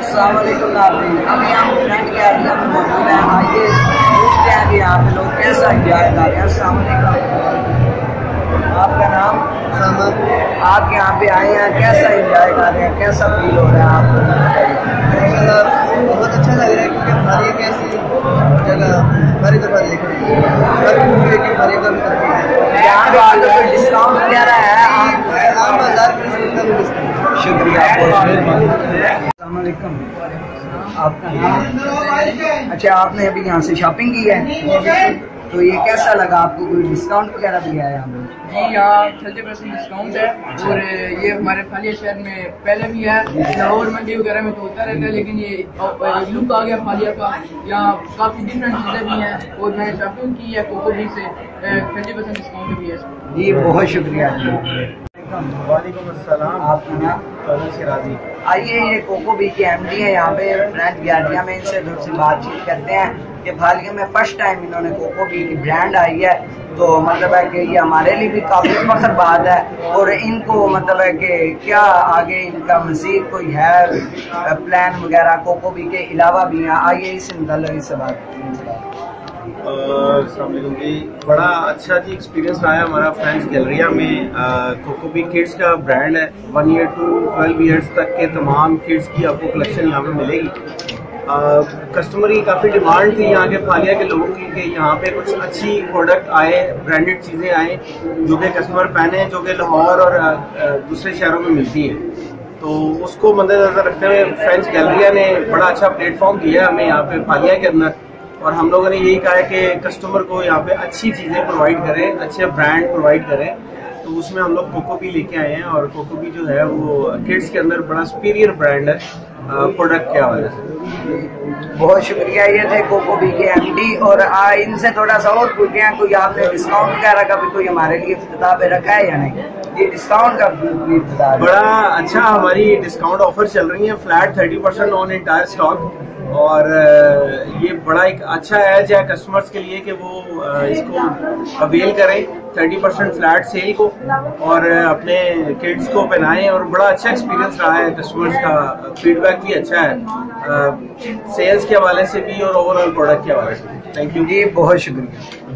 अस्सलामुअलैकुम नाज़रीन, हम यहाँ फ्रेंड के एरिया में मौजूद हैं। आइए पूछते हैं कि यहाँ पे लोग कैसा एंजॉय कर रहे हैं। अस्सलामुअलैकुम, आपका नाम? समद। आप यहाँ पे आए हैं, कैसा एंजॉय कर रहे हैं, कैसा फील हो रहा है आपको? बहुत अच्छा लग रहा है क्योंकि हमारी एक ऐसी जगह हमारी दफ़ा देख रही है, हमारी का भी यहाँ पे आगे कोई डिस्काउंट वगैरह है? आप 1000% का भी डिस्काउंट। शुक्रिया, बहुत मेहरबानी। अस्सलामुअलैकुम, आपका नाम? अच्छा, आपने अभी यहाँ से शॉपिंग की है, तो ये कैसा लगा आपको? कोई डिस्काउंट वगैरह भी है यहाँ पे? जी, यहाँ 30% डिस्काउंट है और ये हमारे फालिया शहर में पहले भी है। लाहौर मंडी वगैरह में तो होता रहता है, लेकिन ये लुक आ गया फालिया का। यहाँ काफ़ी डिफरेंट चीज़ें भी हैं और मैंने शॉपिंग की है कोको बी से, 30% डिस्काउंट भी है। जी, बहुत शुक्रिया। वालेकुम अस्सलाम, आपका नाम? शिराजी। आइए, ये कोको बी के एमडी है यहाँ पे फ्रेंच गार्डिया में, इनसे थोड़ी सी बातचीत करते हैं कि फालिया में फर्स्ट टाइम इन्होंने कोको बी की ब्रांड आई है, तो मतलब है कि ये हमारे लिए भी काफ़ी फख्र बात है। और इनको मतलब है कि क्या आगे इनका मज़ीद कोई है प्लान वगैरह कोको बी के अलावा भी हैं? आइए इससे मुताल्लिक़ इससे बात जी। बड़ा अच्छा जी एक्सपीरियंस रहा है हमारा फ्रेंड्स गैलरिया में। कोको बी किड्स का ब्रांड है, 1 ईयर टू 12 ईयर्स तक के तमाम किड्स की आपको कलेक्शन यहाँ पे मिलेगी। कस्टमर की काफ़ी डिमांड थी यहाँ के फालिया के लोगों की कि यहाँ पे कुछ अच्छी प्रोडक्ट आए, ब्रांडेड चीज़ें आए जो कि कस्टमर पहने, जो कि लाहौर और दूसरे शहरों में मिलती हैं। तो उसको मद्देनजर रखते हुए फ्रेंड्स गैलरिया ने बड़ा अच्छा प्लेटफॉर्म दिया हमें यहाँ पे फालिया के अंदर, और हम लोगों ने यही कहा है कि कस्टमर को यहाँ पे अच्छी चीज़ें प्रोवाइड करें, अच्छे ब्रांड प्रोवाइड करें। तो उसमें हम लोग कोको बी लेके आए हैं, और कोको बी जो है वो किड्स के अंदर बड़ा सुपीरियर ब्रांड है प्रोडक्ट के हवाले से। बहुत शुक्रिया। ये थे कोको बी के एमडी, और इनसे थोड़ा सा और पूछते हैं, कोई आपने डिस्काउंट वगैरह का भी कोई हमारे लिए इफ्तिताह पे रखा है या नहीं? ये डिस्काउंट का भी इफ्तिताह बड़ा अच्छा हमारी डिस्काउंट ऑफर चल रही है, फ्लैट 30% ऑन एंटायर स्टॉक, और ये बड़ा एक अच्छा एज है कस्टमर्स के लिए कि वो इसको अवेल करें 30% फ्लैट सेल को, और अपने किड्स को पहनाएं। और बड़ा अच्छा एक्सपीरियंस रहा है, कस्टमर्स का फीडबैक भी अच्छा है सेल्स के हवाले से भी और ओवरऑल प्रोडक्ट के हवाले से। थैंक यू जी, बहुत शुक्रिया।